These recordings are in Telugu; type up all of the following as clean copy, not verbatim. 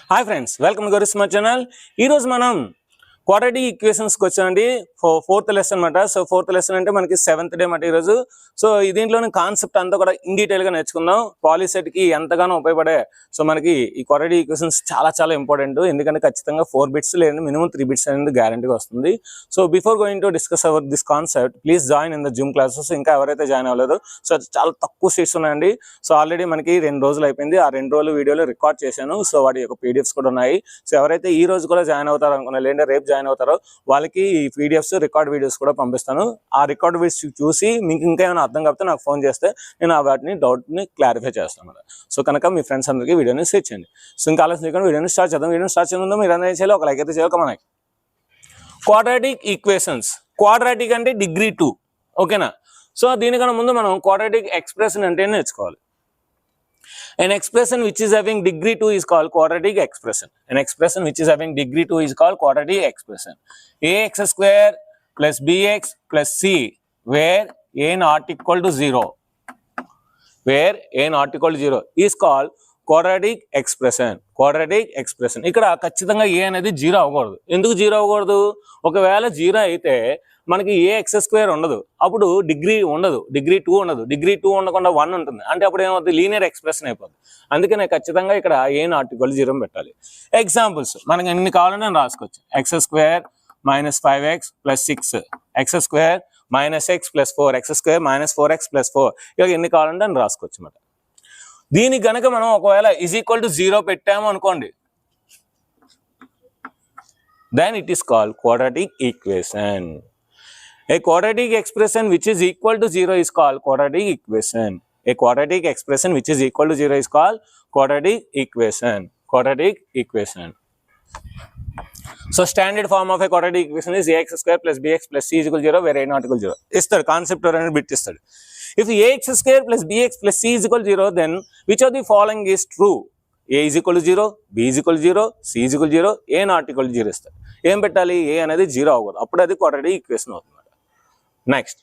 Hi friends, welcome to Gauri Smart channel. Ee roju manam quadratic equations కి వచ్చామండి. ఫోర్త్ లెసన్ అన్నమాట. సో ఫోర్త్ లెసన్ అంటే మనకి 7th డే మాట ఈ రోజు. సో దీంట్లోని కాన్సెప్ట్ అంతా కూడా ఇన్ డీటెయిల్ గా నేర్చుకుందాం. పాలిసెట్ కి ఎంతగానో ఉపయోగపడే సో మనకి ఈ quadratic equations చాలా ఇంపార్టెంట్. ఎందుకంటే ఖచ్చితంగా 4 బిట్స్ లేదా మినిమం 3 బిట్స్ అనేది గ్యారెంటీగా వస్తుంది. So before going to discuss our this concept please join in the Zoom classes. ఇంకా ఎవరైతే జాయిన్ అవ్వలేదు సో చాలా తక్కువ సీట్స్ ఉన్నాయండి. సో ఆల్రెడీ మనకి 2 రోజులు అయిపోయింది. ఆ 2 రోజులు వీడియోలు రికార్డ్ చేశాను. సో వాటి యొక్క పీడిఎఫ్స్ కూడా ఉన్నాయి. సో ఎవరైతే ఈ రోజు కూడా జాయిన్ అవుతారు అనుకున్నా లేదంటే రేపు జాయిన్ అవుతారో వాళ్ళకి ఈ పీడిఎఫ్స్ రికార్డ్ వీడియోస్ కూడా పంపిస్తాను. ఆ రికార్డ్ వీడియోస్ చూసి మీకు ఇంకా ఏమైనా అర్థం కాకపోతే నాకు ఫోన్ చేస్తే నేను ఆ వాటిని డౌట్ని క్లారిఫై చేస్తాను. సో కనుక మీ ఫ్రెండ్స్ అందరికీ వీడియోని షేర్ చేయండి. సో ఇంకా ఆలోచన చేయకుండా వీడియోని స్టార్ట్ చేద్దాం. వీడియోని స్టార్ట్ చేయడం మీరు అందరూ చేయాలి, ఒక లైక్ అయితే చేయాలి. మనకి క్వాడ్రాటిక్ ఈక్వేషన్స్, క్వాడ్రాటిక్ అంటే డిగ్రీ 2, ఓకేనా. సో దీనికన్నా ముందు మనం క్వాడ్రాటిక్ ఎక్స్ప్రెషన్ అంటే నేర్చుకోవాలి. An expression which is having degree 2 is called quadratic expression. An expression which is having degree 2 is called quadratic expression. Ax square plus bx plus c where a not equal to 0. Where a not equal to 0 is called quadratic expression. Quadratic expression. ఇక్కడ ఖచ్చితంగా a అనేది 0 అవ్వకూడదు. ఎందుకు 0 అవ్వకూడదు? ఒకవేళ 0 అయితే మనకి ax స్క్వేర్ ఉండదు, అప్పుడు డిగ్రీ ఉండదు, డిగ్రీ 2 ఉండదు, డిగ్రీ 2 ఉండకుండా 1 ఉంటుంది. అంటే అప్పుడు ఏమవుతుంది? లీనియర్ ఎక్స్ప్రెషన్ అయిపోతుంది. అందుకనే ఖచ్చితంగా ఇక్కడ a నాట్ ఈక్వల్ 0 పెట్టాలి. ఎగ్జాంపుల్స్ మనకి ఎన్ని కావాలంటే నేను రాసుకోవచ్చు. X square minus 5x plus 6, X square minus x plus 4, X square minus 4x plus 4, ఇక ఎన్ని కావాలంటే నేను రాసుకోవచ్చు అన్నమాట. దీనికి గనక మనం ఒకవేళ ఈజ్ ఈక్వల్ టు 0 పెట్టాము అనుకోండి, then it is called quadratic equation. A quadratic expression which is equal to 0 is called quadratic equation. A quadratic expression which is equal to 0 is called quadratic equation. Quadratic equation. So standard form of a quadratic equation is ax square plus bx plus c is equal to 0 where a not equal to 0. Istadu concept or bit istadu. If ax square plus bx plus c is equal to 0, then which of the following is true? A is equal to 0, b is equal to 0, c is equal to 0, a not equal to 0 istadu. Em pettali? A అనేది 0 అవ్వదు, అప్పుడు అది quadratic equation అవుతుంది. Next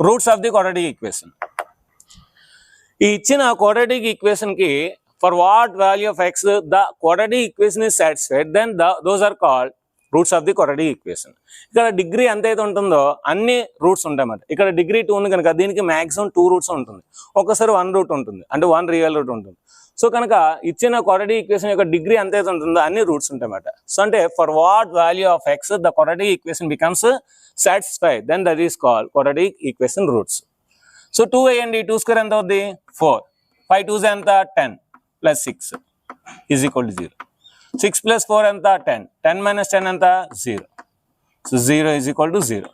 roots of the quadratic equation. ఈ ఇచ్చిన క్వాడ్రాటిక్ ఈక్వేషన్ కి for what value of x the quadratic equation is satisfied, then those are called roots of the quadratic equation. ఇక్కడ డిగ్రీ ఎంతైతే ఉంటుందో అన్ని రూట్స్ ఉంటాయన్నమాట. ఇక్కడ డిగ్రీ 2 ఉంది కనుక దీనికి మాక్సిమం 2 రూట్స్ ఉంటుంది, ఒక్కసారి 1 రూట్ ఉంటుంది, అంటే 1 రియల్ రూట్ ఉంటుంది. సో కనుక ఇచ్చిన క్వాడ్రాటిక్ ఈక్వేషన్ యొక్క డిగ్రీ ఎంతైతే ఉంటుందో అన్ని రూట్స్ ఉంటాయన్నమాట. సో అంటే for what value of x the quadratic equation becomes satisfied, then that is called quadratic equation roots. So 2 and 2 square ఎంత అవుద్ది? 4. 5 2s ఎంత? 10 plus 6 is equal to 0. 6 plus 4 ఎంత? 10. 10 minus 10 ఎంత? 0. So 0 is equal to 0.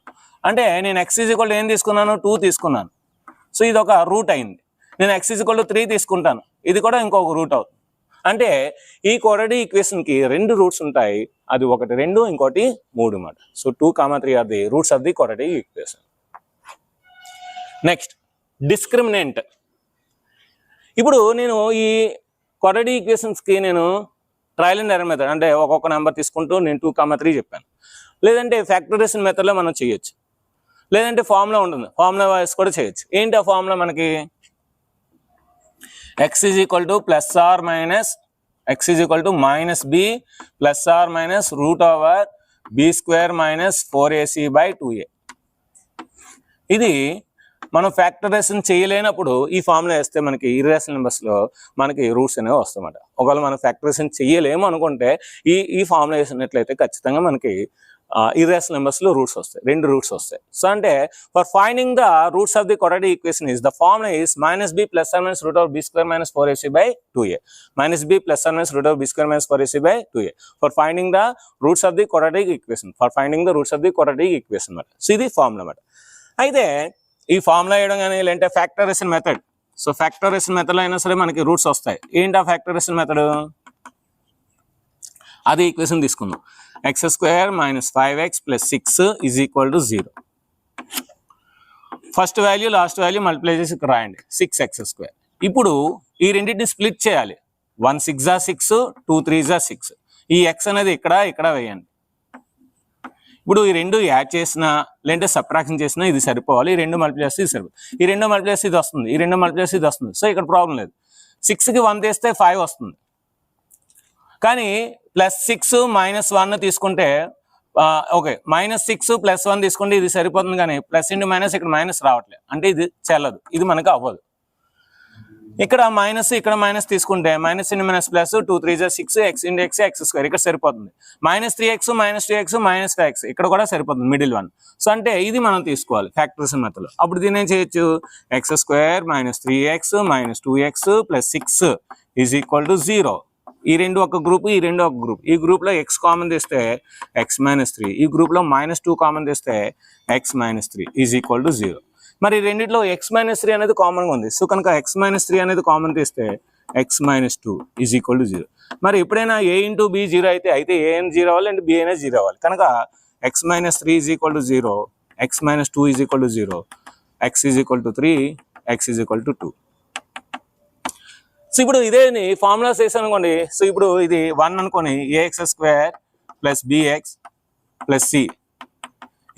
అంటే నేను x is equal to ఏం తీసుకున్నాను? 2 తీసుకున్నాను. సో ఇది ఒక రూట్ అయింది. నేను x is equal to 3 తీసుకుంటాను, ఇది కూడా ఇంకొక రూట్ అవుతుంది. అంటే ఈ క్వాడ్రాటిక్ ఈక్వేషన్ కి 2 రూట్స్ ఉంటాయి, అది ఒకటి 2 ఇంకోటి 3 అన్నమాట. So 2, 3 are the roots of the quadratic equation. Next discriminant. ఇప్పుడు నేను ఈ క్వాడ్రాటిక్ ఈక్వేషన్స్ కి నేను ట్రయల్ అండ్ ఎర్రర్ మెథడ్, అంటే ఒక్కొక్క నెంబర్ తీసుకుంటూ నేను 2, 3 చెప్పాను. లేదంటే ఫ్యాక్టరైజేషన్ మెథడ్లో మనం చేయొచ్చు, లేదంటే ఫార్ములా ఉంటుంది, ఫార్ములా వైస్ కూడా చేయొచ్చు. ఏంటి ఆ ఫార్ములా? మనకి x is equal to plus or minus x is equal to minus b plus or minus root over b square minus 4ac by 2a. ఇది మనం ఫ్యాక్టరైజేషన్ చేయలేనప్పుడు ఈ ఫార్ములా వేస్తే మనకి ఇర్రేషనల్ నెంబర్స్లో మనకి రూట్స్ అనేవి వస్తాయన్నమాట. ఒకవేళ మనం ఫ్యాక్టరైజేషన్ చేయలేము అనుకుంటే ఈ ఫార్ములా వేసినట్లయితే ఖచ్చితంగా మనకి ఇర్రేషనల్ నెంబర్స్లో రూట్స్ వస్తాయి, 2 రూట్స్ వస్తాయి. సో అంటే for finding the roots of the quadratic equation is the formula is minus b plus or minus root of b square minus 4ac by 2a. Minus b plus or minus root of b square minus 4ac by 2a for finding the roots of the quadratic equation. For finding the roots of the quadratic equation అన్నమాట. సో ఇది ఫార్ములా అన్నమాట. అయితే ఈ ఫార్ములా వేయడం కానీ లేదంటే ఫ్యాక్టరైజేషన్ మెథడ్. సో ఫ్యాక్టరైజేషన్ మెథడ్లో అయినా సరే మనకి రూట్స్ వస్తాయి. ఏంటి ఆ ఫ్యాక్టరైజేషన్ మెథడ్? అది ఈక్వేషన్ తీసుకుందాం. x square minus 5x plus 6 is equal to 0. First value last value multiply చేసి ఇక్కడ రాయండి, 6x స్క్వేర్. ఇప్పుడు ఈ రెండింటిని స్ప్లిట్ చేయాలి. 1 6 6, 2 3 6. ఈ x అనేది ఇక్కడ వేయండి. ఇప్పుడు ఈ 2 యాడ్ చేసినా లేదంటే సబ్ట్రాక్షన్ చేసినా ఇది సరిపోవాలి. ఈ 2 మల్టిప్లై చేస్తే ఇది సరిపోతుంది, ఈ 2 మల్టిప్లై చేస్తే ఇది వస్తుంది, ఈ 2 మల్టిప్లై చేస్తే ఇది వస్తుంది. సో ఇక్కడ ప్రాబ్లం లేదు. 6కి 1 తీస్తే 5 వస్తుంది. కానీ +6 -1 తీసుకుంటే ఓకే -6 +1 తీసుకుంటే ఇది సరిపోతుంది, కానీ ప్లస్ ఇంటూ మైనస్ ఇక్కడ మైనస్ రావట్లేదు, అంటే ఇది చెల్లదు, ఇది మనకు అవ్వదు. ఇక్కడ మైనస్ ఇక్కడ మైనస్ తీసుకుంటే minus into minus plus 2 3 6 x into x x² ఇక్కడ సరిపోతుంది. -3x -2x -5x ఇక్కడ కూడా సరిపోతుంది మిడిల్ వన్. సో అంటే ఇది మనం తీసుకోవాలి ఫ్యాక్టరేషన్ మెథడ్. అప్పుడు దీన్ని ఏం చేయొచ్చు, x² -3x -2x + 6 = 0. ఈ రెండు ఒక గ్రూప్, ఈ రెండు ఒక గ్రూప్. ఈ గ్రూప్ లో x కామన్ తీస్తే x - 3, ఈ గ్రూప్ లో -2 కామన్ తీస్తే x - 3 = 0. మరి రెండిట్లో x - 3 అనేది కామన్ గా ఉంది. సో కనుక x - 3 అనేది కామన్ తీస్తే x - 2 = 0. మరి ఎప్పుడైనా a × b 0 అయితే a అయినా 0 అవ్వాలి అండ్ b అయినా 0 అవ్వాలి. కనుక x - 3 = 0, x - 2 = 0, x = 3, x = 2. So ఇప్పుడు ఇదే ఫార్ములాస్ వేసాను అనుకోండి. సో ఇప్పుడు ఇది 1 అనుకోని ax² + bx + c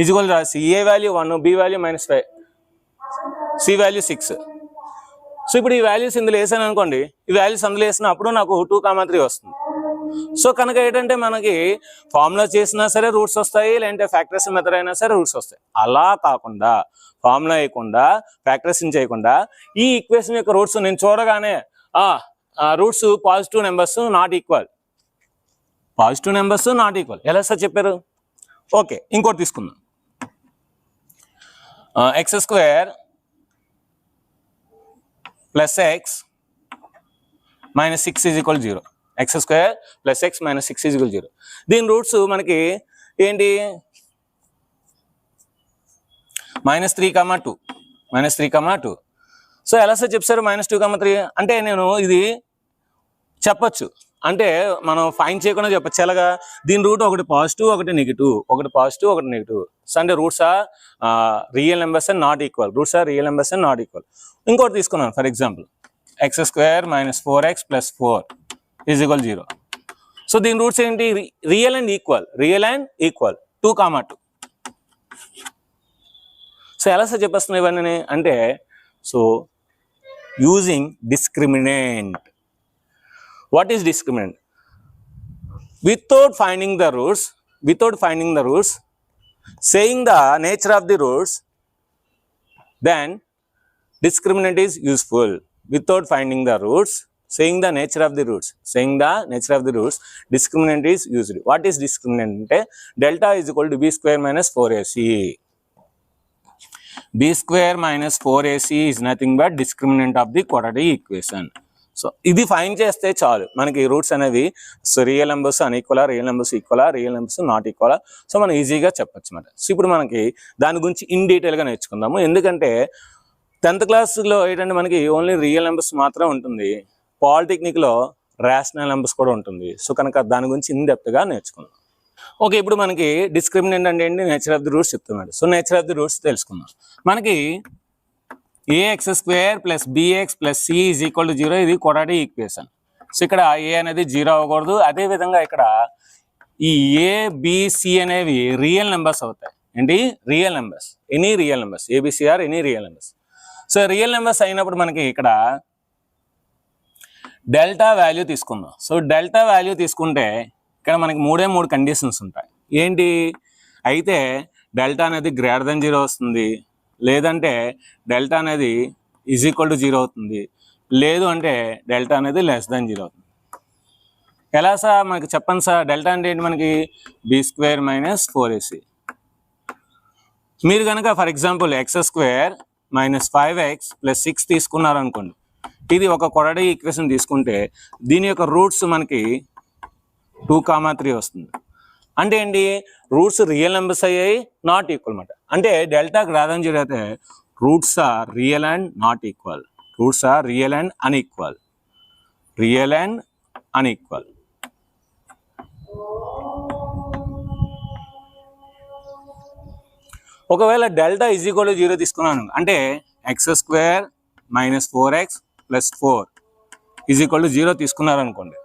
= రాసి a value 1, b value -5, c value 6. So ఇప్పుడు ఈ వాల్యూస్ ఇందులో వేసాను అనుకోండి, ఈ వాల్యూస్ అందులో వేసినప్పుడు నాకు 2, 3 వస్తుంది. సో కనుక ఏంటంటే మనకి ఫార్ములా చేసినా సరే రూట్స్ వస్తాయి, లేదంటే ఫ్యాక్టరేషన్ మెథడ్ అయినా సరే రూట్స్ వస్తాయి. అలా కాకుండా ఫార్ములా వేయకుండా ఫ్యాక్టరేషన్ చేయకుండా ఈ ఈక్వేషన్ యొక్క రూట్స్ నేను చూడగానే roots positive numbers not equal, positive numbers not equal ఎలా సార్ చెప్పారు? ఓకే, ఇంకోటి తీసుకుందాం. x² + x - 6 = 0, x² + x - 6 = 0. దీని రూట్స్ మనకి ఏంటి, -3, 2. సో ఎలా సార్ చెప్పారు -2, 3 అంటే నేను ఇది చెప్పచ్చు, అంటే మనం ఫైన్ చేయకుండా చెప్పచ్చు. ఎలాగా, దీని రూట్ ఒకటి పాజిటివ్ ఒకటి నెగిటివ్, ఒకటి పాజిటివ్ ఒకటి నెగిటివ్. సో అంటే roots are real numbers and not equal, roots are real numbers and not equal. ఇంకోటి తీసుకున్నాను for example, x² - 4x + 4 = 0. So దీని రూట్స్ ఏంటి, రియల్ అండ్ ఈక్వల్, 2, 2. సో ఎలా సార్ చెప్పేస్తున్నాయి ఇవన్నీ అంటే, so using discriminant. What is discriminant? Without finding the roots, saying the nature of the roots, then discriminant is useful. Without finding the roots, saying the nature of the roots, discriminant is used. What is discriminant? Ante delta = b² - 4ac. b² - 4ac is nothing but discriminant of the quadratic equation. So ఇది ఫైన్ చేస్తే చాలు మనకి రూట్స్ అనేవి సో రియల్ నెంబర్స్ అన్ఈక్వలా, రియల్ నెంబర్స్ ఈక్వలా, రియల్ నెంబర్స్ నాట్ ఈక్వలా. సో మనం ఈజీగా చెప్పచ్చు అన్నమాట. సో ఇప్పుడు మనకి దాని గురించి ఇన్ డీటెయిల్గా నేర్చుకుందాము. ఎందుకంటే 10th క్లాస్లో ఏంటంటే మనకి ఓన్లీ రియల్ నెంబర్స్ మాత్రం ఉంటుంది, పాలిటెక్నిక్లో రేషనల్ నెంబర్స్ కూడా ఉంటుంది. సో కనుక దాని గురించి ఇన్ డెప్త్గా నేర్చుకుందాం. ఓకే, ఇప్పుడు మనకి డిస్క్రిమినెంట్ అంటే ఏంటి, నేచర్ ఆఫ్ ది రూట్స్ చెప్తున్నాడు. So nature of the roots తెలుసుకుందాం. మనకి ax² + bx + c = 0 ఇది క్వాడ్రాటిక్ ఈక్వేషన్. సో ఇక్కడ a అనేది 0 అవ్వకూడదు. అదేవిధంగా ఇక్కడ ఈ a b c అనేవి రియల్ నెంబర్స్ అవుతాయి. ఏంటి, real numbers, any real numbers, abc or any real numbers. So real numbers అయినప్పుడు మనకి ఇక్కడ డెల్టా వాల్యూ తీసుకుందాం. సో డెల్టా వాల్యూ తీసుకుంటే ఇక్కడ మనకి 3 కండిషన్స్ ఉంటాయి. ఏంటి, అయితే డెల్టా అనేది >0 వస్తుంది, లేదంటే డెల్టా అనేది = 0 అవుతుంది, లేదు అంటే డెల్టా అనేది <0 అవుతుంది. ఎలా సార్ మనకి చెప్పండి సార్, డెల్టా అంటే ఏంటి మనకి b² - 4ac. మీరు కనుక ఫర్ ఎగ్జాంపుల్ x² - 5x + 6 తీసుకున్నారు అనుకోండి, ఇది ఒక క్వాడ్రాటిక్ ఈక్వేషన్ తీసుకుంటే దీని యొక్క రూట్స్ మనకి 2, 3 వస్తుంది. అంటే ఏంటి, రూట్స్ రియల్ నెంబర్స్ అయ్యాయి, నాట్ ఈక్వల్ అన్నమాట. అంటే డెల్టా >0 అయితే roots are real and not equal, roots are real and unequal, ఒకవేళ డెల్టా = 0 తీసుకున్నాను అంటే x² - 4x + 4 = 0 తీసుకున్నారు అనుకోండి.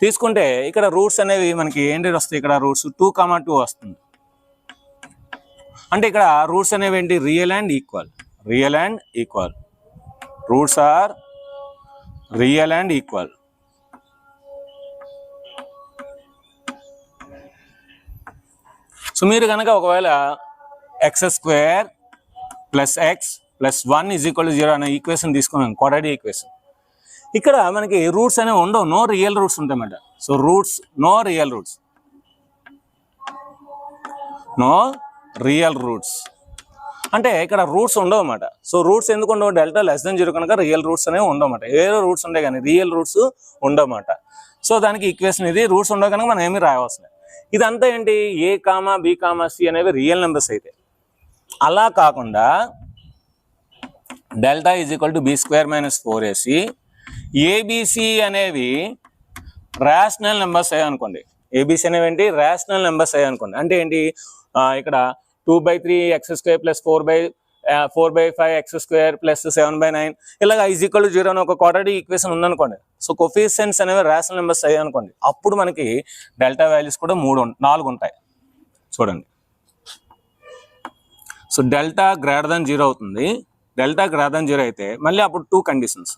తీసుకుంటే ఇక్కడ రూట్స్ అనేవి మనకి ఏంటి వస్తాయి, ఇక్కడ రూట్స్ 2, 2 వస్తుంది. అంటే ఇక్కడ రూట్స్ అనేవి ఏంటి, real and equal, roots are real and equal. మీరు కనుక ఒకవేళ x² + x + 1 = 0 అనే ఈక్వేషన్ తీసుకున్నాం, క్వాడ్రాటిక్ ఈక్వేషన్. ఇక్కడ మనకి రూట్స్ అనేవి ఉండవు, నో రియల్ రూట్స్ ఉంటాయన్నమాట. So roots, no real roots, no real roots అంటే ఇక్కడ రూట్స్ ఉండవు అన్నమాట. సో రూట్స్ ఎందుకు ఉండవు? డెల్టా <0 కనుక రియల్ రూట్స్ అనేవి ఉండవు అన్నమాట. ఏదో రూట్స్ ఉంటాయి కానీ రియల్ రూట్స్ ఉండవు అన్నమాట. సో దానికి ఈక్వేషన్ ఇది. రూట్స్ ఉండవు కనుక మనం ఏమీ రాయవలసిన. ఇదంతా ఏంటి? A, B, C అనేవి రియల్ నెంబర్స్ అయితే. అలా కాకుండా డెల్టా = B² - 4AC, ABC అనేవి రేషనల్ నెంబర్స్ అయ్యాయి అనుకోండి. ABC అనేవి ఏంటి? రేషనల్ నెంబర్స్ అయ్యాయి అనుకోండి. అంటే ఏంటి? ఇక్కడ 2/3x² + 4/5x² + 7/9 ఇలాగ = 0 అని ఒక క్వాడ్రాటిక్ ఈక్వేషన్ ఉందనుకోండి. సో కోఫిషియెంట్స్ అనేవి రేషనల్ నెంబర్స్ అయ్యాయి అనుకోండి. అప్పుడు మనకి డెల్టా వాల్యూస్ కూడా 4 ఉంటాయి. చూడండి. సో డెల్టా > 0 అవుతుంది. డెల్టా > 0 అయితే మళ్ళీ అప్పుడు 2 కండిషన్స్.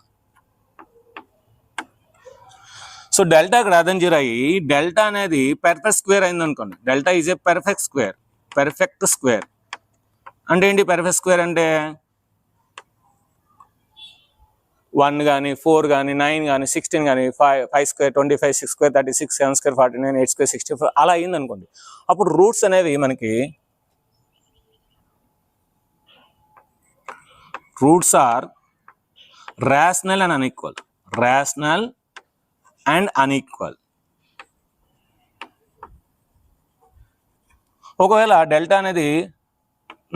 సో డెల్టా > 0 అయ్యి డెల్టా అనేది పర్ఫెక్ట్ స్క్వేర్ అయింది అనుకోండి. Delta is a perfect square. Perfect square అంటే ఏంటి? పర్ఫెక్ట్ స్క్వేర్ అంటే 1 కానీ 4 కానీ 9 కానీ 16 కానీ 5² 25 6² 36 7² 49 8² 64 అలా అయింది అనుకోండి. అప్పుడు రూట్స్ అనేవి మనకి roots are rational and unequal. Rational and unequal. ఒకవేళ డెల్టా అనేది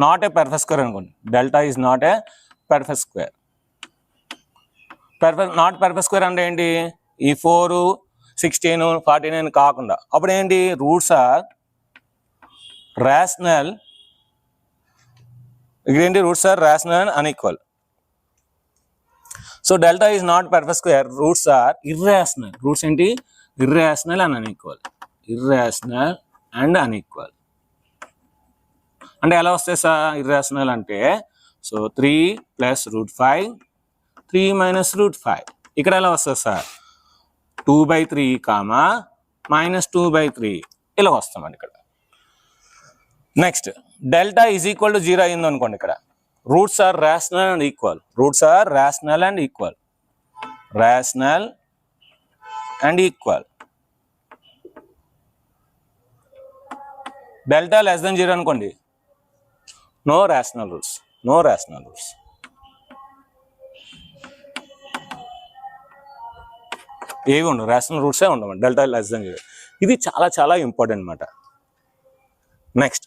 నాట్ ఏ పర్ఫెక్ట్ స్క్వేర్ అనుకోండి. Delta is not a perfect square. Not perfect square అంటే ఏంటి? ఈ 4, 16, 49 కాకుండా అప్పుడు ఏంటి? Roots are rational. ఇదేంటి? Roots are rational and unequal. So delta is not perfect square. Roots are irrational. Roots ఏంటి? Irrational and unequal. Irrational and unequal అంటే ఎలా వస్తాయి సార్ ఇర్రేషనల్ అంటే? సో 3 + √5 3 - √5 ఇక్కడ ఎలా వస్తుంది సార్? 2/3 -2/3 ఇలా వస్తామండి ఇక్కడ. నెక్స్ట్ డెల్టా = 0 అయింది అనుకోండి. ఇక్కడ roots are rational and equal. Roots are rational and equal. Rational and equal. Delta <0 అనుకోండి. No rational roots. No rational roots. ఏవి ఉండవు, రేషనల్ రూట్సే ఉండవు డెల్టా <0. ఇది చాలా చాలా ఇంపార్టెంట్ అనమాట. నెక్స్ట్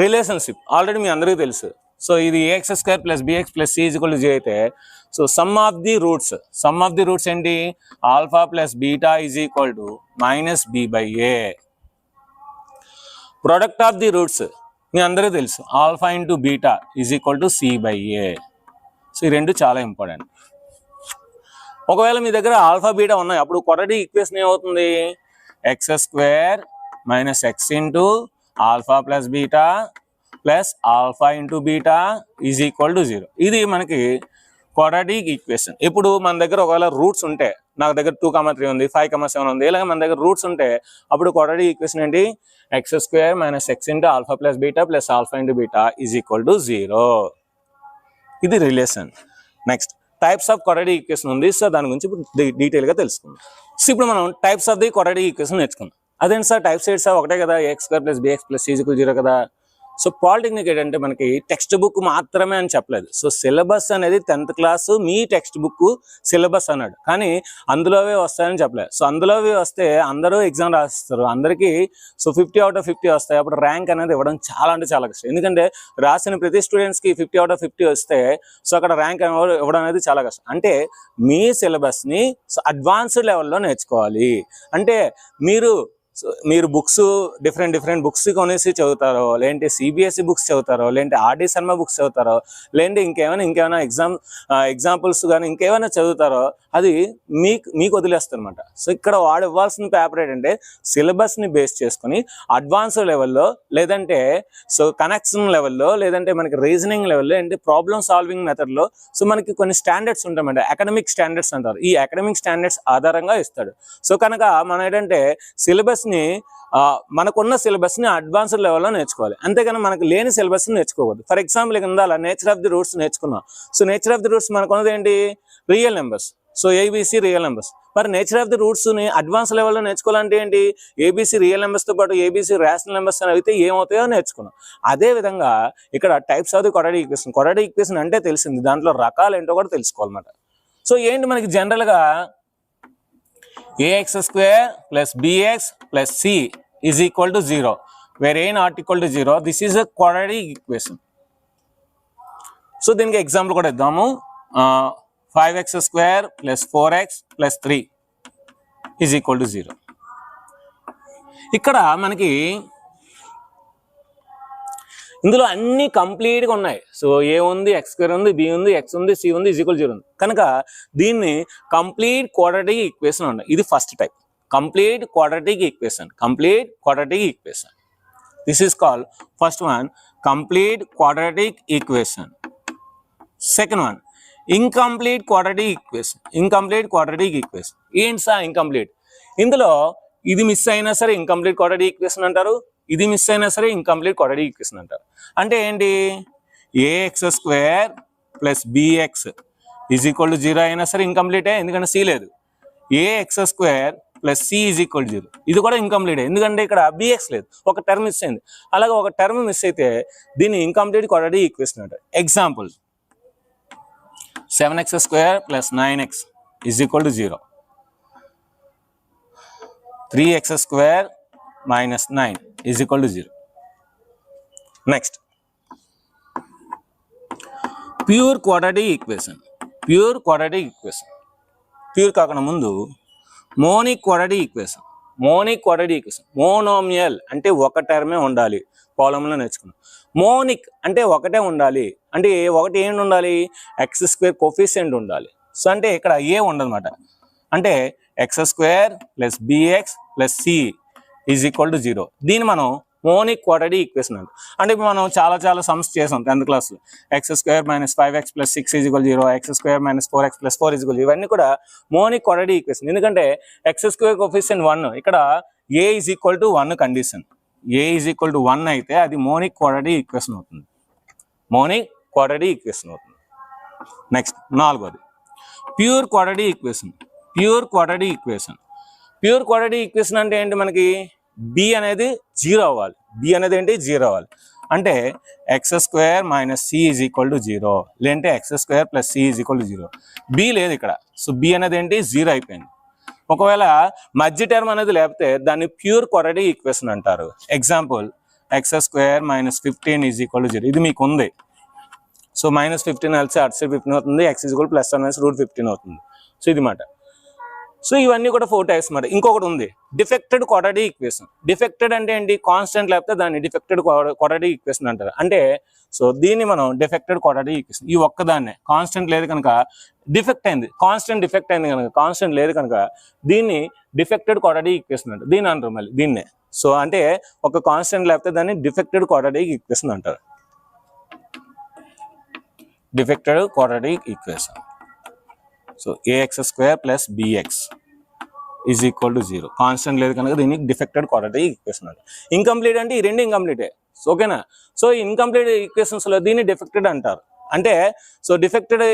రిలేషన్షిప్ ఆల్రెడీ మీ అందరికీ తెలుసు. సో ఇది ax² + bx + c = 0 అయితే so sum of the roots ఏంటి? α + β = -b/a. Product of the roots మీ అందరికీ తెలుసు. α × β = c/a. సో ఈ రెండు చాలా ఇంపార్టెంట్. ఒకవేళ మీ దగ్గర α β ఉన్నాయి అప్పుడు క్వాడ్రాటిక్ ఈక్వేషన్ ఏమవుతుంది? x² - x × α + β + α × β = 0. ఇది మనకి క్వాడ్రాటిక్ ఈక్వేషన్. ఇప్పుడు మన దగ్గర ఒకవేళ రూట్స్ ఉంటే, నాకు దగ్గర 2, 3 ఉంది, 5, 7 ఉంది, ఇలాగ మన దగ్గర రూట్స్ ఉంటే అప్పుడు క్వాడ్రాటిక్ ఈక్వేషన్ ఏంటి? x² - x × α + β + α × β = 0. ఇది relation. Next types of quadratic equation ఉంది. సో దాని గురించి ఇప్పుడు డీటెయిల్గా తెలుసుకుందాం. సో ఇప్పుడు మనం types of the quadratic equation నేర్చుకుందాం. అదేంటి సార్ టైప్స్ ఏంటి సార్? ఒకటే కదా, ax² + bx + c = 0 కదా. సో పాలిటెక్నిక్ ఏంటంటే మనకి టెక్స్ట్ బుక్ మాత్రమే అని చెప్పలేదు. సో సిలబస్ అనేది 10th క్లాస్ మీ టెక్స్ట్ బుక్ సిలబస్ అన్నాడు, కానీ అందులోవే వస్తాయని చెప్పలేదు. సో అందులోవి వస్తే అందరూ ఎగ్జామ్ రాస్తారు, అందరికీ సో 50 out of 50 వస్తాయి. అప్పుడు ర్యాంక్ అనేది ఇవ్వడం చాలా అంటే చాలా కష్టం. ఎందుకంటే రాసిన ప్రతి స్టూడెంట్స్కి 50 out of 50 వస్తే సో అక్కడ ర్యాంక్ ఇవ్వడం అనేది చాలా కష్టం. అంటే మీ సిలబస్ని అడ్వాన్స్డ్ లెవెల్లో నేర్చుకోవాలి. అంటే మీరు బుక్స్ డిఫరెంట్ బుక్స్ కొనేసి చదువుతారో, లేదంటే CBSE బుక్స్ చదువుతారో, లేదంటే R.D. శర్మ బుక్స్ చదువుతారో, లేదంటే ఇంకేమైనా ఎగ్జాంపుల్స్ కానీ ఇంకేమైనా చదువుతారో అది మీకు వదిలేస్తారు అనమాట. సో ఇక్కడ వాడు ఇవ్వాల్సిన పేపర్ ఏంటంటే సిలబస్ని బేస్ చేసుకుని అడ్వాన్స్ లెవెల్లో, లేదంటే సో కనెక్షన్ లెవెల్లో, లేదంటే మనకి రీజనింగ్ లెవెల్లో, అంటే ప్రాబ్లమ్ సాల్వింగ్ మెథడ్లో సో మనకి కొన్ని స్టాండర్డ్స్ ఉంటాయండి, అకాడమిక్ స్టాండర్డ్స్ అంటారు. ఈ అకాడమిక్ స్టాండర్డ్స్ ఆధారంగా ఇస్తాడు. సో కనుక మనం ఏంటంటే సిలబస్ సిలబస్ని మనకున్న సిలబస్ని అడ్వాన్స్డ్ లెవెల్లో నేర్చుకోవాలి, అంతేగాని మనకు లేని సిలబస్ని నేర్చుకోకూడదు. ఫర్ ఎగ్జాంపుల్ ఇక్కడ నేచర్ ఆఫ్ ది రూట్స్ నేర్చుకున్నాం. So nature of the roots మనకు ఉన్నది ఏంటి, real numbers. So a b c real numbers. మరి నేచర్ ఆఫ్ ది రూట్స్ని అడ్వాన్స్ లెవెల్లో నేర్చుకోవాలంటే ఏంటి, ఏబిసి రియల్ నెంబర్స్తో పాటు ఏబిసి రేషనల్ నెంబర్స్ అని అయితే ఏమవుతాయో నేర్చుకున్నాం. అదే విధంగా ఇక్కడ types of the quadratic equation. Quadratic equation అంటే తెలిసింది, దాంట్లో రకాలు ఏంటో కూడా తెలుసుకోవాలన్నమాట. సో ఏంటి మనకి జనరల్గా ax square plus bx plus c is equal to 0, where a not equal to 0. This is a quadratic equation. So దీనికి ఎగ్జాంపుల్ కూడా ఇద్దాము. 5x square plus 4x plus 3 is equal to 0. ఇక్కడ మనకి ఇందులో అన్ని కంప్లీట్గా ఉన్నాయి. సో ఏ ఉంది, ఎక్స్ స్క్వేర్ ఉంది, బి ఉంది, ఎక్స్ ఉంది, సి ఉంది, ఈజ్ ఈక్వల్ 0 ఉంది. కనుక దీన్ని కంప్లీట్ క్వాడ్రాటిక్ ఈక్వేషన్ ఉన్నాయి. ఇది first type, complete quadratic equation. Complete quadratic equation, this is called first one complete quadratic equation. Second one incomplete quadratic equation. Incomplete quadratic equation ఏంటి సార్ ఇన్కంప్లీట్? ఇందులో ఇది మిస్ అయినా సరే ఇన్కంప్లీట్ క్వాడ్రాటిక్ ఈక్వేషన్ అంటారు, ఇది మిస్ అయినా సరే ఇన్కంప్లీట్ క్వాడ్రాటిక్ ఈక్వేషన్ అంటారు. అంటే ఏంటి, a x square plus b x is equal to 0 అయినా సరే ఇన్కంప్లీటే, ఎందుకంటే సి లేదు. A x square plus c is equal to 0, ఇది కూడా ఇన్కంప్లీటే, ఎందుకంటే ఇక్కడ బిఎక్స్ లేదు, ఒక టర్మ్ మిస్ అయింది. అలాగే ఒక టర్మ్ మిస్ అయితే దీన్ని ఇన్కంప్లీట్ క్వాడ్రాటిక్ ఈక్వేషన్ అంటారు. Example 7x square plus 9x is equal to 0, 3x square minus 9 is equal to 0. Next, pure quadratic equation. Pure quadratic equation. Pure కాకుండా ముందు monic quadratic equation. Monic quadratic equation. Monomial అంటే ఒక టర్మే ఉండాలి, ప్రాబ్లంలో నేర్చుకున్నాం. మోనిక్ అంటే ఒకటే ఉండాలి, అంటే ఒకటి ఏంటి ఉండాలి, ఎక్స్ స్క్వేర్ కోఫిషియంట్ ఉండాలి. సో అంటే ఇక్కడ ఏ ఉండదన్నమాట. అంటే x square plus b x plus c is equal to 0. దీన్ని మనం మోనిక్ క్వాడ్రాటిక్ ఈక్వేషన్ అంటాం. అంటే ఇప్పుడు మనం చాలా సమ్స్ చేసాం 10th క్లాస్లో. X square minus 5x plus 6 is equal 0, x square minus 4x plus 4 is equal 0. ఇవన్నీ కూడా మోనిక్ క్వాడ్రాటిక్ ఈక్వేషన్. ఎందుకంటే ఎక్స్ స్క్వేర్ కోఫిషియంట్ 1, ఇక్కడ a is equal to 1 condition. A is equal to 1 అయితే అది మోనిక్ క్వాడ్రాటిక్ ఈక్వేషన్ అవుతుంది. మోనిక్ క్వాడ్రాటిక్ ఈక్వేషన్ అవుతుంది. నెక్స్ట్ నాలుగోది pure quadratic equation. Pure quadratic equation. Pure quadratic equation అంటే ఏంటి, మనకి బి అనేది 0 అవ్వాలి. బి అనేది ఏంటి 0 అవ్వాలి. అంటే x square minus c is equal to 0, లేదంటే x square plus c is equal to 0. B లేదు ఇక్కడ, సో బి అనేది ఏంటి 0 అయిపోయింది. ఒకవేళ మధ్య టర్మ్ అనేది లేకపోతే దాన్ని ప్యూర్ క్వాడ్రాటిక్ ఈక్వేషన్ అంటారు. Example X square minus 15 is equal to 0, ఇది మీకు ఉంది. సో మైనస్ 15 కలిసి అటు సైడ్ 15 అవుతుంది, X is equal plus minus √15 అవుతుంది. సో ఇది మాట. సో ఇవన్నీ కూడా 4 టైప్స్ మాట. ఇంకొకటి ఉంది డిఫెక్టెడ్ క్వాడ్రాటిక్ ఈక్వేషన్. డిఫెక్టెడ్ అంటే ఏంటి, కాన్స్టెంట్ లేకపోతే దాన్ని డిఫెక్టెడ్ క్వాడ్రాటిక్ ఈక్వేషన్ అంటారు. అంటే సో దీన్ని మనం డిఫెక్టెడ్ క్వాడ్రాటిక్ ఈక్వేషన్, ఈ ఒక్కదాన్నే కాన్స్టెంట్ లేదు కనుక డిఫెక్ట్ అయింది, కాన్స్టెంట్ డిఫెక్ట్ అయింది కనుక, కాన్స్టెంట్ లేదు కనుక దీన్ని డిఫెక్టెడ్ క్వాడ్రాటిక్ ఈక్వేషన్ అంటారు. దీన్ని అంటారు మళ్ళీ దీన్నే. సో అంటే ఒక కాన్స్టెంట్ లేకపోతే దాన్ని డిఫెక్టెడ్ క్వాడ్రాటిక్ ఈక్వేషన్ అంటారు. Defected quadratic equation. So a x square plus b x is equal to 0, constant లేదు కనుక దీనికి డిఫెక్టెడ్ క్వాడ్రాటిక్ ఈక్వేషన్ అంటారు. ఇన్కంప్లీట్ అంటే ఈ రెండు ఇన్కంప్లీటే, ఓకేనా. సో ఇన్కంప్లీట్ ఈక్వేషన్స్లో దీన్ని డిఫెక్టెడ్ అంటారు. అంటే so defected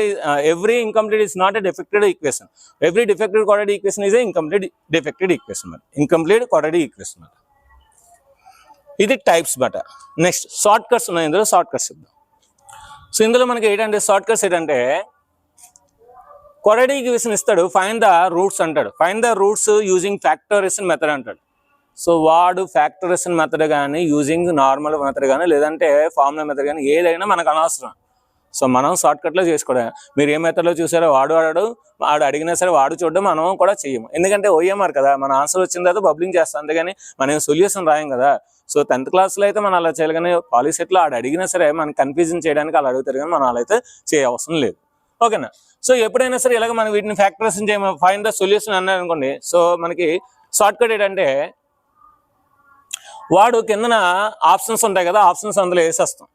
every incomplete is not a defected equation. Every defected quadratic equation is a incomplete defected equation. Incomplete quadratic equation. ఇది టైప్స్ బట. నెక్స్ట్ షార్ట్ కట్స్ ఉన్నాయి, ఇందులో షార్ట్ కట్స్ ఇద్దాం. సో ఇందులో మనకి ఏంటంటే షార్ట్ కట్స్ ఏంటంటే క్వాడ్రాటిక్ ఈక్వేషన్ ఇస్తాడు, ఫైండ్ ద రూట్స్ అంటాడు. Find the roots using factorization method అంటాడు. సో వాడు ఫ్యాక్టరైజేషన్ మెథడ్ కానీ యూజింగ్ నార్మల్ మెథడ్ కానీ లేదంటే ఫార్ములా మెథడ్ కానీ ఏదైనా మనకు అనవసరం. సో మనం షార్ట్ కట్లో చేసుకోవడం. మీరు ఏ మెథడ్లో చూసారో వాడు అడిగినా సరే వాడు చూడడం మనం కూడా చెయ్యము. ఎందుకంటే ఓఎంఆర్ కదా, మన ఆన్సర్ వచ్చిన తర్వాత బబ్లింగ్ చేస్తాం, అంతేగాని మనం సొల్యూషన్ రాయం కదా. సో 10th క్లాస్లో అయితే మనం అలా చేయాలి, కానీ పాలిసెట్లో అడిగినా సరే మనం కన్ఫ్యూజన్ చేయడానికి అలా అడుగుతారు, కానీ మనం అలా అయితే చేయవసరం లేదు, ఓకేనా. సో ఎప్పుడైనా సరే ఇలాగ మనం వీటిని ఫ్యాక్టరైజేషన్ చేయము, ఫైండ్ ద సొల్యూషన్ అన్నారు అనుకోండి. సో మనకి షార్ట్ కట్ ఏంటంటే వాడు కిందన ఆప్షన్స్ ఉంటాయి కదా, ఆప్షన్స్ అందులో వేసేస్తాం.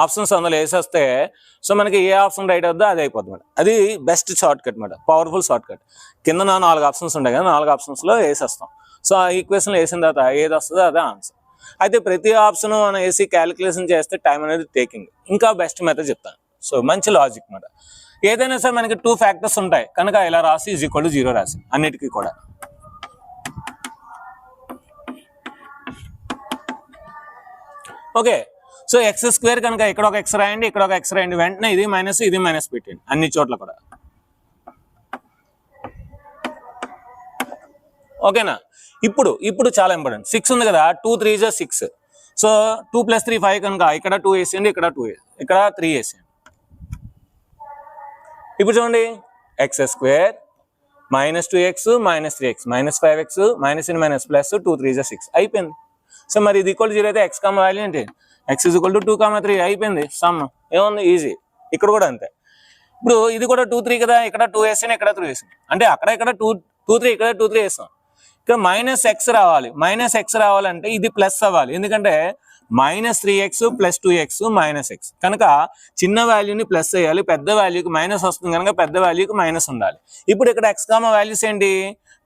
ఆప్షన్స్ అందులో వేసేస్తే సో మనకి ఏ ఆప్షన్ రైట్ అవుద్దో అది అయిపోతుంది మేడం. అది best short cut madam, powerful short cut. కింద 4 ఆప్షన్స్ ఉంటాయి కదా, 4 ఆప్షన్స్లో వేసేస్తాం. సో ఆ ఈక్వేషన్లో వేసిన తర్వాత ఏది వస్తుందో అదే ఆన్సర్. అయితే ప్రతి ఆప్షన్ మనం వేసి క్యాలిక్యులేషన్ చేస్తే టైం అనేది టేకింగ్. ఇంకా బెస్ట్ మెథడ్ చెప్తాను. సో మంచి లాజిక్ మాట. ఏదైనా సరే మనకి 2 ఫ్యాక్టర్స్ ఉంటాయి కనుక ఇలా రాసి =0 రాసి అన్నిటికీ కూడా. ఓకే, సో x² కనుక ఇక్కడ ఒక x రాయండి, ఇక్కడ ఒక x రాయండి, వెంటనే ఇది మైనస్ ఇది మైనస్ పెట్టండి అన్ని చోట్ల కూడా. ఓకేనా? ఇప్పుడు చాలా ఇంపార్టెంట్. 6 ఉంది కదా, 2 3 = 6. సో 2 + 3 5 కనుక ఇక్కడ 2 వేసేయండి, ఇక్కడ 2 ఇక్కడ 3 వేసేయండి. ఇప్పుడు చూడండి x² -2x -3x -5x -+ 2 3 = 6 అయిపోయింది. సో మరి ఇది =0 అయితే x వాల్యూ ఏంటి? x = 2, 3 అయిపోయింది సమ్. ఏముంది? ఈజీ. ఇక్కడ కూడా అంతే. ఇప్పుడు ఇది కూడా 2 3 కదా, ఇక్కడ 2 వేసాను, ఇక్కడ 3 వేసాను, అంటే ఇక్కడ 2 3 ఇక్కడ 2 3 వేసాం. ఇక్కడ -x రావాలి. -x రావాలంటే ఇది ప్లస్ అవ్వాలి, ఎందుకంటే -3x + 2x -x కనుక చిన్న వాల్యూని ప్లస్ చేయాలి, పెద్ద వాల్యూకి మైనస్ వస్తుంది కనుక పెద్ద వాల్యూకి మైనస్ ఉండాలి. ఇప్పుడు ఇక్కడ x వాల్యూస్ ఏంటి?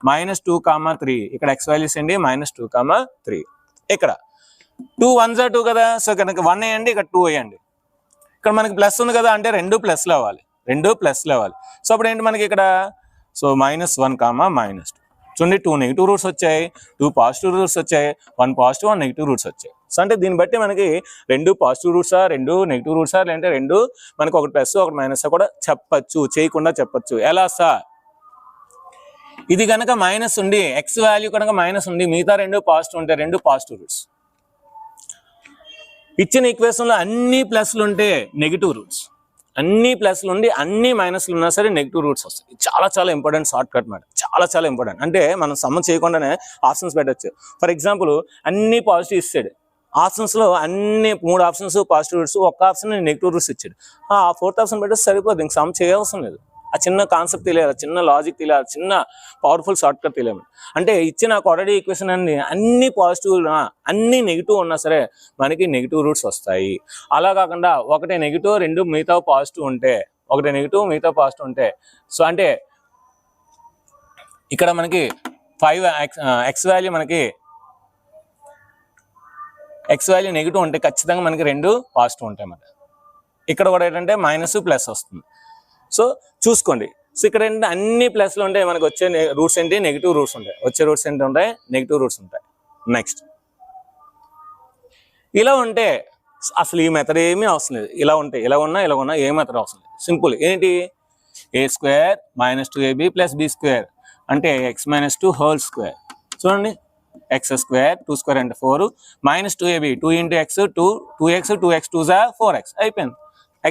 -2, 3. ఇక్కడ x వాల్యూస్ ఏంటి? -2, 3. ఇక్కడ 2 1s are 2 కదా, సో కనుక 1 వేయండి, ఇక్కడ 2 వేయండి. ఇక్కడ మనకి ప్లస్ ఉంది కదా, అంటే 2 ప్లస్లు అవ్వాలి, 2 ప్లస్లు అవ్వాలి. సో అప్పుడు ఏంటి మనకి ఇక్కడ? సో -1, -2. చూడండి 2 నెగిటివ్ రూట్స్ వచ్చాయి, 2 పాజిటివ్ రూట్స్ వచ్చాయి, 1 పాజిటివ్ 1 నెగిటివ్ రూట్స్ వచ్చాయి. సో అంటే దీన్ని బట్టి మనకి 2 పాజిటివ్ రూట్సా, 2 నెగిటివ్ రూట్సా, లేదంటే 2 మనకి ఒకటి ప్లస్ ఒకటి మైనస్ కూడా చెప్పచ్చు, చేయకుండా చెప్పచ్చు. ఎలా సార్? ఇది కనుక మైనస్ ఉండి x వాల్యూ కనుక మైనస్ ఉండి మిగతా 2 పాజిటివ్ ఉంటే 2 పాజిటివ్ రూట్స్. ఇచ్చిన ఈక్వేషన్లో అన్ని ప్లస్లు ఉంటే నెగిటివ్ రూట్స్, అన్ని ప్లస్లు ఉండి అన్ని మైనస్లు ఉన్నా సరే నెగిటివ్ రూట్స్ వస్తాయి. చాలా ఇంపార్టెంట్ షార్ట్ కట్ మాట, చాలా ఇంపార్టెంట్. అంటే మనం సమ్ చేయకుండానే ఆప్షన్స్ పెట్టచ్చు. ఫర్ ఎగ్జాంపుల్ అన్ని పాజిటివ్ ఇస్తాడు, ఆప్షన్స్లో అన్ని 3 ఆప్షన్స్ పాజిటివ్ రూట్స్, ఒక్క ఆప్షన్ నెగిటివ్ రూట్స్ ఇచ్చాడు. ఆ 4th ఆప్షన్ పెడితే సరిపోదు, ఇంక సమ్ చేయవసరం లేదు. ఆ చిన్న కాన్సెప్ట్ తెలియాలి, చిన్న లాజిక్ తెలియాలి, చిన్న పవర్ఫుల్ షార్ట్ కట్ తెలియాలి. అంటే ఇచ్చిన క్వాడ్రాటిక్ ఈక్వేషన్ అన్ని పాజిటివ్ అన్ని నెగిటివ్ ఉన్నా సరే మనకి నెగిటివ్ రూట్స్ వస్తాయి. అలా కాకుండా ఒకటి నెగిటివ్ 2 మిగతా పాజిటివ్ ఉంటే, ఒకటి నెగిటివ్ మిగతా పాజిటివ్ ఉంటే, సో అంటే ఇక్కడ మనకి 5x వాల్యూ మనకి x వాల్యూ నెగిటివ్ ఉంటే ఖచ్చితంగా మనకి 2 పాజిటివ్ ఉంటాయి అన్నమాట. ఇక్కడ కూడా ఏంటంటే మైనస్ ప్లస్ వస్తుంది. సో చూసుకోండి. సో ఇక్కడ ఏంటంటే అన్ని ప్లస్లు ఉంటాయి, మనకు వచ్చే రూట్స్ ఏంటి? నెగిటివ్ రూట్స్ ఉంటాయి. వచ్చే రూట్స్ ఏంటి ఉంటాయి? నెగిటివ్ రూట్స్ ఉంటాయి. నెక్స్ట్ ఇలా ఉంటే అసలు ఈ మెథడ్ ఏమీ అవసరం లేదు. ఇలా ఉంటే ఇలా ఉన్నా ఏ మెథడ్ అవసరం లేదు. సింపుల్. ఏంటి? a² - 2ab + b² అంటే x - 2 హోల్ స్క్వేర్. చూడండి x² 2 స్క్వేర్ అంటే 4 -2ab 2 × x 2x 2x 2 = 4x అయిపోయింది.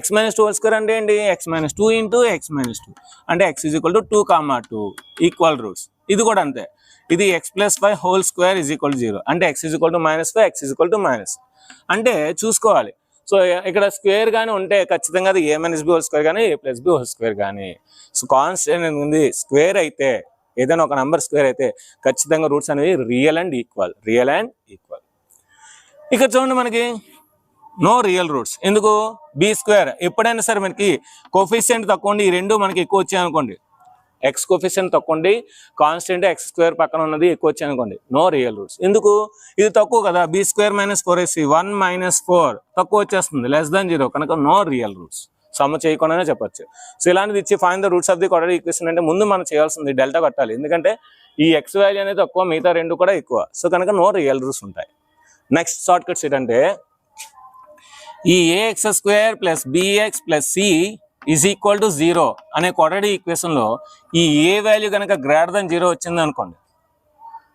x - 2 హోల్ స్క్వేర్ అంటే ఏంటి? x - 2 × x - 2 అంటే x = 2, 2 ఈక్వల్ రూట్స్. ఇది కూడా అంతే. ఇది x + 5 హోల్ స్క్వేర్ = 0 అంటే x = -5 x = అంటే చూసుకోవాలి. సో ఇక్కడ స్క్వేర్ కానీ ఉంటే ఖచ్చితంగా అది a - b హోల్ స్క్వేర్ కానీ a + b హోల్ స్క్వేర్ కానీ. సో కాన్స్టెంట్ ఉంది స్క్వేర్ అయితే, ఏదైనా ఒక నెంబర్ స్క్వేర్ అయితే ఖచ్చితంగా రూట్స్ అనేవి రియల్ అండ్ ఈక్వల్. ఇక్కడ చూడండి మనకి నో రియల్ రూట్స్. ఎందుకు? b² ఎప్పుడైనా సరే మనకి కోఫిషియంట్ తక్కువ ఉండి ఈ 2 మనకి ఎక్కువ వచ్చాయి అనుకోండి, x కోఫిషియంట్ తక్కువ ఉండి కాన్స్టెంట్ x² పక్కన ఉన్నది ఎక్కువ వచ్చాయి అనుకోండి, నో రియల్ రూట్స్. ఎందుకు? ఇది తక్కువ కదా, b² - 4ac 1 - 4 తక్కువ వచ్చేస్తుంది, <0 కనుక నో రియల్ రూట్స్. సమ్ చేయకుండానే చెప్పచ్చు. సో ఇలాంటిది ఇచ్చి find the roots of the quadratic equation అంటే ముందు మనం చేయాల్సింది డెల్టా కట్టాలి, ఎందుకంటే ఈ x వాల్యూ అనేది తక్కువ, మిగతా 2 కూడా ఎక్కువ. సో కనుక నో రియల్ రూట్స్ ఉంటాయి. నెక్స్ట్ షార్ట్ కట్స్ ఏంటంటే ఈ ax² + bx + c = 0 అనే క్వాడ్రాటిక్ ఈక్వేషన్లో ఈ ఏ వాల్యూ కనుక >0 వచ్చింది అనుకోండి,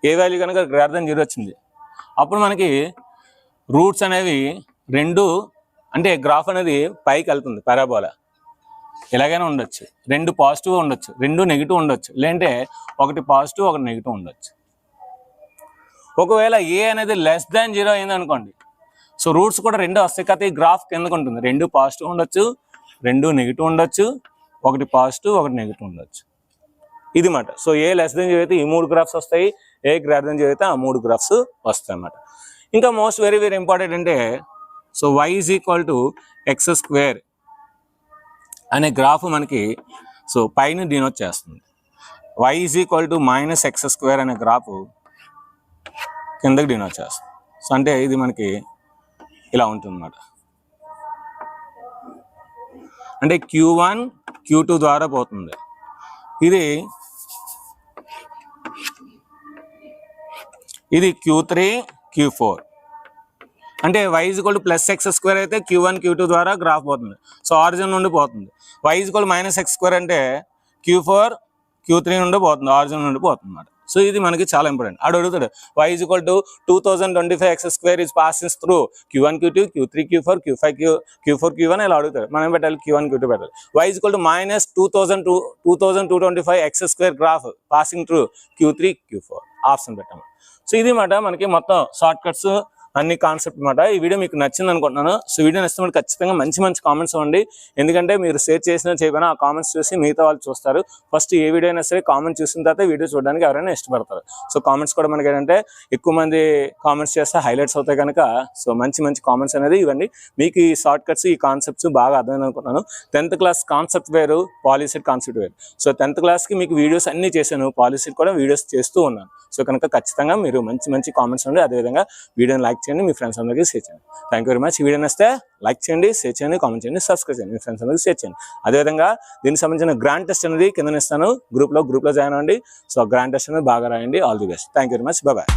ఏ వాల్యూ కనుక >0 వచ్చింది, అప్పుడు మనకి రూట్స్ అనేవి 2 అంటే గ్రాఫ్ అనేది పైకి వెళ్తుంది, పారాబోలా. ఎలాగైనా ఉండొచ్చు, 2 పాజిటివ్ ఉండొచ్చు, 2 నెగిటివ్ ఉండొచ్చు, లేదంటే ఒకటి పాజిటివ్ ఒకటి నెగిటివ్ ఉండొచ్చు. ఒకవేళ a అనేది <0 అయింది అనుకోండి, సో రూట్స్ కూడా 2 వస్తాయి కదా, ఈ గ్రాఫ్ కిందకు ఉంటుంది. 2 పాజిటివ్ ఉండొచ్చు, 2 నెగిటివ్ ఉండొచ్చు, ఒకటి పాజిటివ్ ఒకటి నెగిటివ్ ఉండొచ్చు. ఇది మాట. సో a <0 అయితే ఈ 3 గ్రాఫ్స్ వస్తాయి, a <0 అయితే ఆ 3 గ్రాఫ్స్ వస్తాయి అన్నమాట. ఇంకా మోస్ట్ వెరీ ఇంపార్టెంట్ అంటే సో y = x² అనే గ్రాఫ్ మనకి సో పైన డినోట్ చేస్తుంది. y = -x² అనే గ్రాఫ్ కిందకి డినోట్ చేస్తాం. సో అంటే ఇది మనకి ఇలా ఉంటుంది అన్నమాట. అంటే Q1 Q2 ద్వారా పోతుంది. ఇది Q3 Q4. అంటే y = +x² అయితే Q1 Q2 ద్వారా గ్రాఫ్ పోతుంది. సో ఆరిజిన్ నుండి పోతుంది. y = -x² అంటే Q4 Q3 నుండి పోతుంది, ఆరిజిన్ నుండి పోతుంది అన్నమాట. సో ఇది మనకి చాలా ఇంపార్టెంట్. అడుగుతాడు y = 2025x² is passes through Q1 Q2 Q3 Q4 Q5 Q4 Q1 ఇలా అడుగుతాడు. మనం పెట్టాలి Q1 Q2 పెట్టాలి. y = -2225x² graph passing through Q3 Q4 option పెట్టాము. సో ఇది మాట మనకి మొత్తం షార్ట్ కట్స్ అన్ని కాన్సెప్ట్ అనమాట. ఈ వీడియో మీకు నచ్చింది అనుకుంటున్నాను. సో వీడియో నచ్చినప్పుడు ఖచ్చితంగా మంచి కామెంట్స్ ఇవ్వండి. ఎందుకంటే మీరు షేర్ చేసినా చేయకపోయినా ఆ కామెంట్స్ చూసి మిగతా వాళ్ళు చూస్తారు. ఫస్ట్ ఏ వీడియో అయినా సరే కామెంట్ చూసిన తర్వాత వీడియో చూడడానికి ఎవరైనా ఇష్టపడతారు. సో కామెంట్స్ కూడా మనకి ఏంటంటే ఎక్కువ మంది కామెంట్స్ చేస్తే హైలైట్స్ అవుతాయి కనుక సో మంచి కామెంట్స్ అనేది ఇవ్వండి. మీకు ఈ షార్ట్ కట్స్ ఈ కాన్సెప్ట్స్ బాగా అర్థమైంది అనుకుంటున్నాను. 10th క్లాస్ కాన్సెప్ట్ వేరు, పాలిసెట్ కాన్సెప్ట్ వేరు. సో 10th క్లాస్కి మీకు వీడియోస్ అన్ని చేశాను, పాలిసెట్ కూడా వీడియోస్ చేస్తూ ఉన్నాను. సో కనుక ఖచ్చితంగా మీరు మంచి కామెంట్స్ ఉండి అదేవిధంగా వీడియోని లైక్ చేయండి, మీ ఫ్రెండ్స్ అందరికీ షేర్ చేయండి. Thank you very much. ఈ వీడియో నచ్చితే లైక్ చేయండి, షేర్ చేయండి, కామెంట్ చేయండి, సబ్స్క్రైబ్ చేయండి, మీ ఫ్రెండ్స్ అందరికీ షేర్ చేయండి. అదేవిధంగా దీనికి సంబంధించిన గ్రాండ్ టెస్ట్ అనేది కింద ఇస్తాను, గ్రూప్లో జాయిన్ అవ్వండి. సో గ్రాండ్ టెస్ట్ అనేది బాగా రాయండి. All the best. Thank you very much. Bye.